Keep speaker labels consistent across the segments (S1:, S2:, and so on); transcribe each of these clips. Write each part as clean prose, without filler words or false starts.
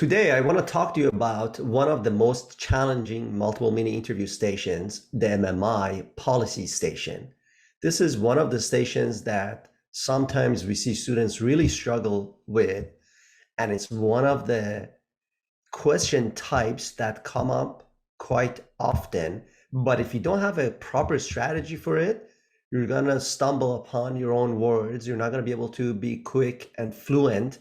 S1: Today, I want to talk to you about one of the most challenging multiple mini interview stations, the MMI policy station. This is one of the stations that sometimes we see students really struggle with, and it's one of the question types that come up quite often. But if you don't have a proper strategy for it, you're going to stumble upon your own words. You're not going to be able to be quick and fluent,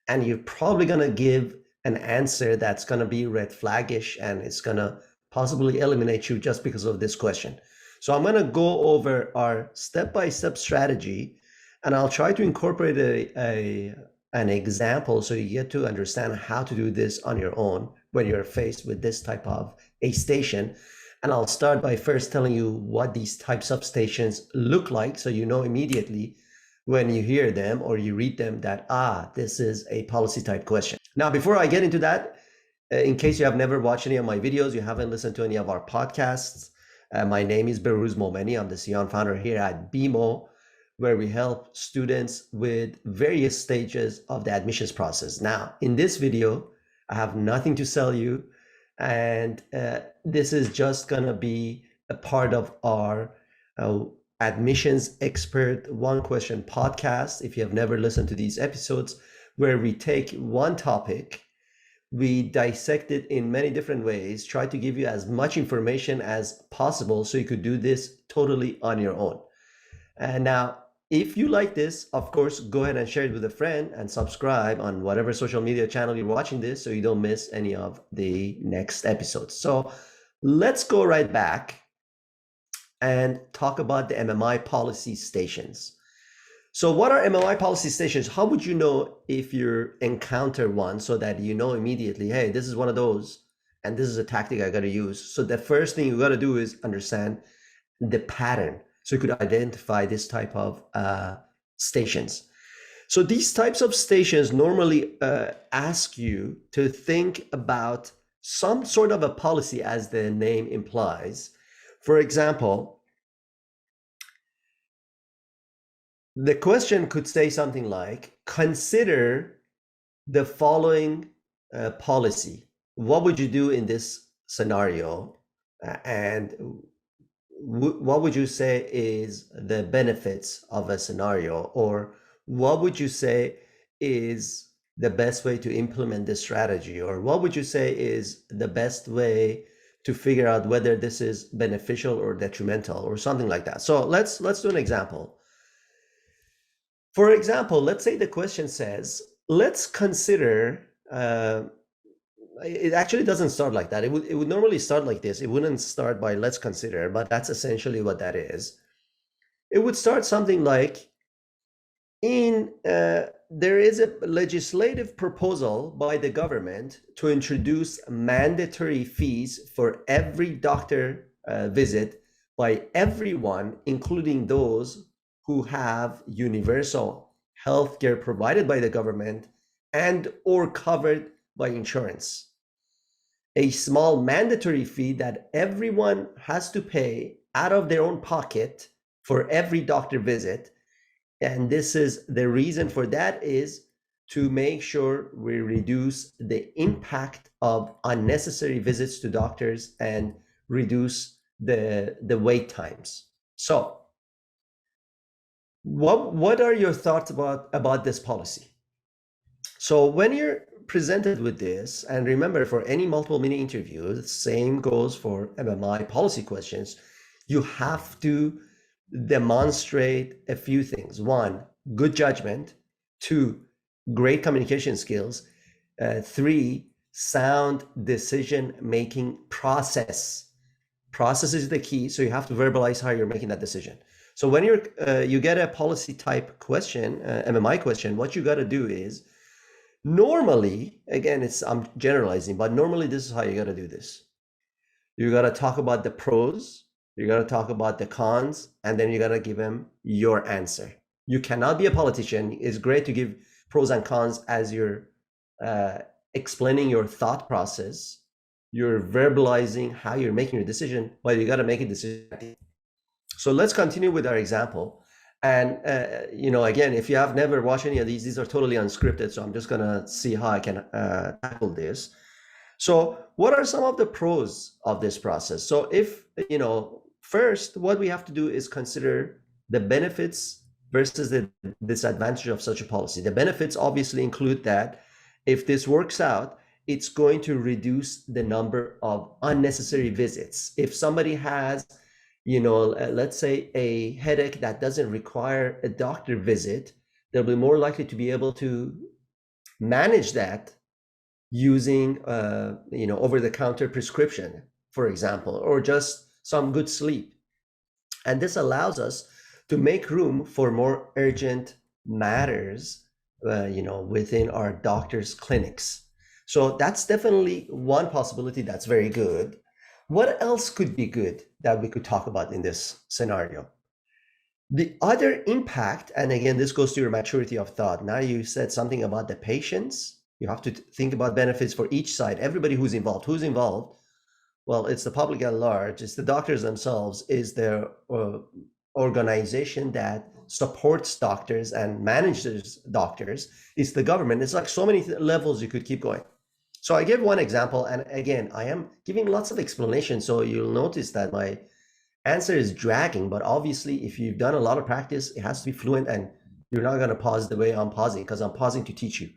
S1: and you're probably going to give an answer that's going to be red flaggish, and it's going to possibly eliminate you just because of this question. So I'm going to go over our step-by-step strategy, and I'll try to incorporate an example so you get to understand how to do this on your own when you're faced with this type of a station. And I'll start by first telling you what these types of stations look like, so you know immediately when you hear them or you read them that, this is a policy type question. Now, before I get into that, in case you have never watched any of my videos, you haven't listened to any of our podcasts, my name is Behrooz Momeni. I'm the CEO and founder here at BMO, where we help students with various stages of the admissions process. Now, in this video, I have nothing to sell you, and this is just gonna be a part of our admissions expert one question podcast. If you have never listened to these episodes, where we take one topic, we dissect it in many different ways, try to give you as much information as possible so you could do this totally on your own. And now, if you like this, of course, go ahead and share it with a friend and subscribe on whatever social media channel you're watching this so you don't miss any of the next episodes. So let's go right back and talk about the MMI policy stations. So what are MMI policy stations? How would you know if you encounter one so that you know immediately, hey, this is one of those, and this is a tactic I got to use? So the first thing you got to do is understand the pattern, so you could identify this type of stations. So these types of stations normally ask you to think about some sort of a policy, as the name implies. For example, the question could say something like, consider the following policy. What would you do in this scenario? And what would you say is the benefits of a scenario? Or what would you say is the best way to implement this strategy? Or what would you say is the best way to figure out whether this is beneficial or detrimental, or something like that? So let's do an example. For example, let's say the question says, let's consider, it actually doesn't start like that. It would normally start like this. It wouldn't start by let's consider, but that's essentially what that is. It would start something like, there is a legislative proposal by the government to introduce mandatory fees for every doctor visit by everyone, including those who have universal healthcare provided by the government and or covered by insurance. A small mandatory fee that everyone has to pay out of their own pocket for every doctor visit. And this is the reason for that is to make sure we reduce the impact of unnecessary visits to doctors and reduce the wait times. So what are your thoughts about this policy? So when you're presented with this, and remember, for any multiple mini interview, the same goes for MMI policy questions, you have to demonstrate a few things. One, good judgment. Two, great communication skills. Three, sound decision-making process. Process is the key, so you have to verbalize how you're making that decision. So when you get a policy type question, MMI question, what you got to do is, normally, again, I'm generalizing, but normally this is how you got to do this. You got to talk about the pros, you got to talk about the cons, and then you got to give them your answer. You cannot be a politician. It's great to give pros and cons as you're explaining your thought process. You're verbalizing how you're making your decision, but you got to make a decision. So let's continue with our example. And again, if you have never watched any of these are totally unscripted, so I'm just gonna see how I can tackle this. So what are some of the pros of this process? So if, first, what we have to do is consider the benefits versus the disadvantage of such a policy. The benefits obviously include that if this works out, it's going to reduce the number of unnecessary visits. If somebody has, let's say a headache that doesn't require a doctor visit, they'll be more likely to be able to manage that using over-the-counter prescription, for example, or just some good sleep. And this allows us to make room for more urgent matters within our doctors' clinics. So that's definitely one possibility that's very good. What else could be good that we could talk about in this scenario? The other impact, and again, this goes to your maturity of thought. Now you said something about the patients. You have to think about benefits for each side, everybody who's involved. Who's involved? Well, it's the public at large, it's the doctors themselves, is the organization that supports doctors and manages doctors, it's the government. It's like so many levels you could keep going. So I give one example, and again, I am giving lots of explanations, so you'll notice that my answer is dragging, but obviously if you've done a lot of practice, it has to be fluent, and you're not going to pause the way I'm pausing, because I'm pausing to teach you.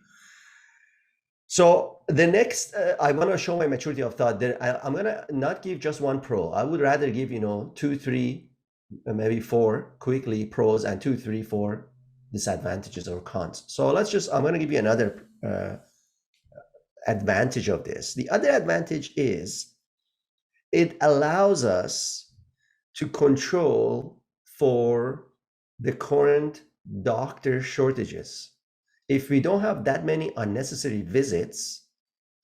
S1: So the next, I want to show my maturity of thought. I'm going to not give just one pro. I would rather give, 2, 3, maybe 4 quickly pros, and 2, 3, 4 disadvantages or cons. So I'm going to give you another advantage of this. The other advantage is it allows us to control for the current doctor shortages. If we don't have that many unnecessary visits,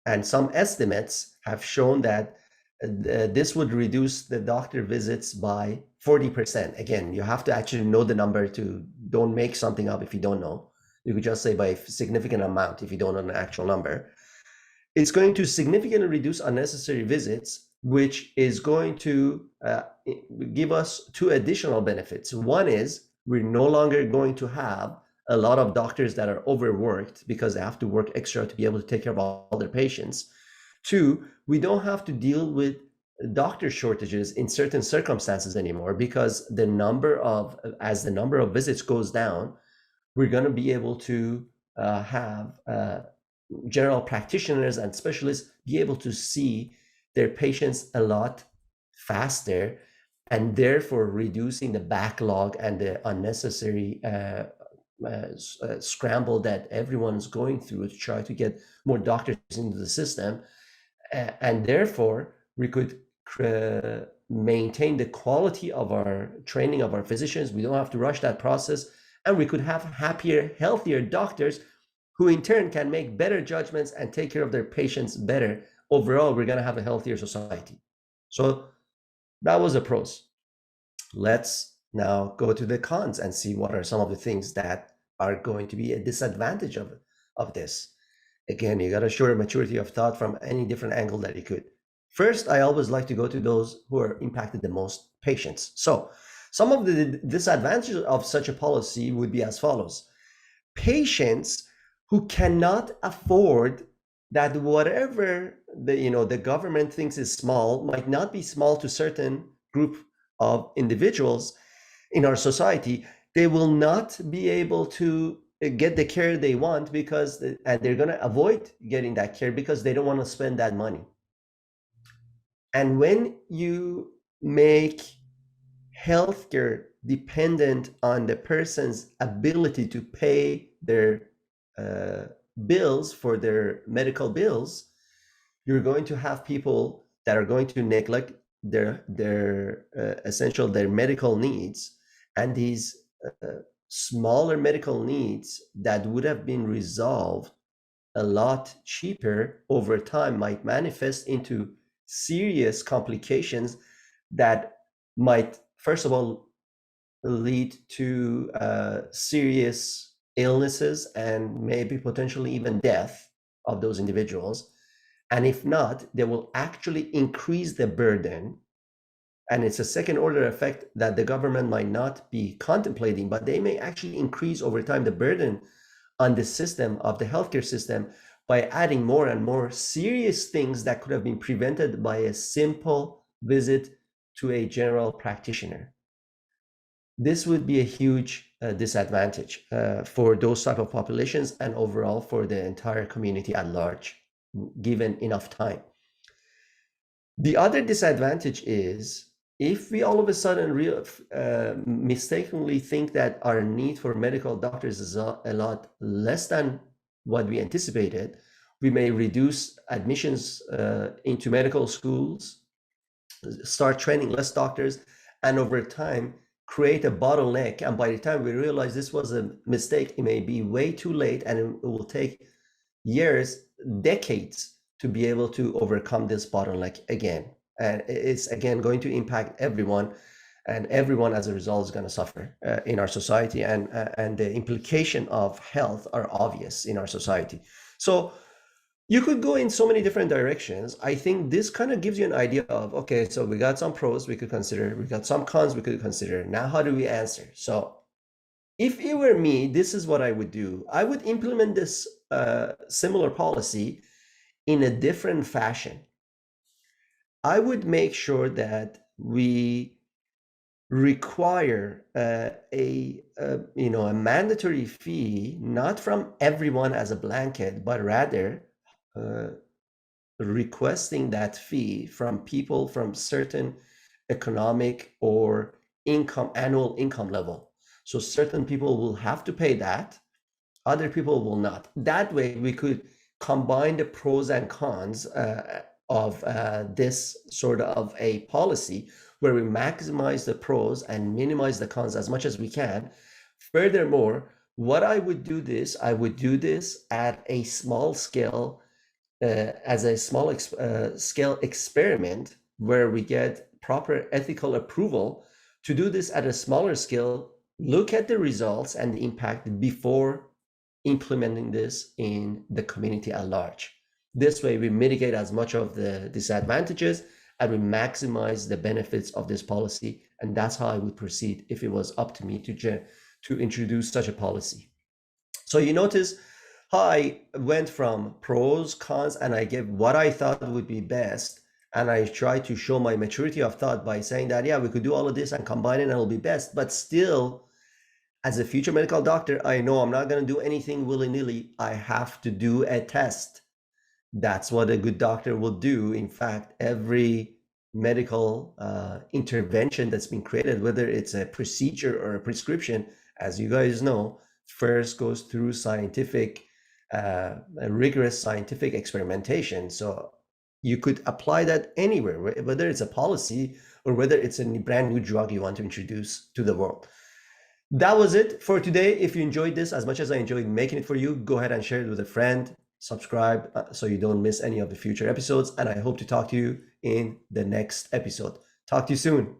S1: and some estimates have shown that this would reduce the doctor visits by 40%. Again, you have to actually know the number, to don't make something up if you don't know. You could just say by a significant amount if you don't know the actual number. It's going to significantly reduce unnecessary visits, which is going to give us 2 additional benefits. One is we're no longer going to have a lot of doctors that are overworked because they have to work extra to be able to take care of all their patients. 2, we don't have to deal with doctor shortages in certain circumstances anymore, because as the number of visits goes down, we're going to be able to have general practitioners and specialists be able to see their patients a lot faster, and therefore reducing the backlog and the unnecessary scramble that everyone's going through to try to get more doctors into the system. And therefore, we could maintain the quality of our training of our physicians. We don't have to rush that process, and we could have happier, healthier doctors who in turn can make better judgments and take care of their patients better. Overall, we're going to have a healthier society. So that was the pros. Let's now go to the cons and see what are some of the things that are going to be a disadvantage of this. Again, you got to show a maturity of thought from any different angle that you could. First, I always like to go to those who are impacted the most, patients. So some of the disadvantages of such a policy would be as follows. Patients who cannot afford that whatever the government thinks is small might not be small to certain group of individuals in our society. They will not be able to get the care they want, and they're going to avoid getting that care because they don't want to spend that money. And when you make healthcare dependent on the person's ability to pay their bills for their medical bills, you're going to have people that are going to neglect their medical needs, and these smaller medical needs that would have been resolved a lot cheaper over time might manifest into serious complications that might, first of all, lead to serious illnesses and maybe potentially even death of those individuals. And if not, they will actually increase the burden And it's a second order effect that the government might not be contemplating, but they may actually increase over time the burden on the system of the healthcare system by adding more and more serious things that could have been prevented by a simple visit to a general practitioner. This would be a huge disadvantage for those type of populations and overall for the entire community at large, given enough time. The other disadvantage is if we all of a sudden mistakenly think that our need for medical doctors is a lot less than what we anticipated, we may reduce admissions into medical schools, start training less doctors, and over time create a bottleneck. And by the time we realize this was a mistake, it may be way too late, and it will take years, decades to be able to overcome this bottleneck again. And it's again going to impact everyone, and everyone as a result is going to suffer in our society, and the implication of health are obvious in our society. So you could go in so many different directions. I think this kind of gives you an idea of, okay, so we got some pros we could consider, we got some cons we could consider. Now, how do we answer? So if it were me, this is what I would do. I would implement this similar policy in a different fashion. I would make sure that we require a mandatory fee, not from everyone as a blanket, but rather requesting that fee from people from certain economic or annual income level. So certain people will have to pay that, other people will not. That way we could combine the pros and cons of this sort of a policy where we maximize the pros and minimize the cons as much as we can. Furthermore, what I would do this at a small scale, as a small scale experiment where we get proper ethical approval to do this at a smaller scale, look at the results and the impact before implementing this in the community at large. This way we mitigate as much of the disadvantages and we maximize the benefits of this policy. And that's how I would proceed if it was up to me to introduce such a policy. So you notice how I went from pros, cons, and I gave what I thought would be best. And I tried to show my maturity of thought by saying that, yeah, we could do all of this and combine it and it'll be best. But still, as a future medical doctor, I know I'm not going to do anything willy-nilly. I have to do a test. That's what a good doctor will do. In fact, every medical intervention that's been created, whether it's a procedure or a prescription, as you guys know, first goes through rigorous scientific experimentation. So you could apply that anywhere, whether it's a policy or whether it's a brand new drug you want to introduce to the world. That was it for today. If you enjoyed this as much as I enjoyed making it for you, go ahead and share it with a friend. Subscribe so you don't miss any of the future episodes. And I hope to talk to you in the next episode. Talk to you soon.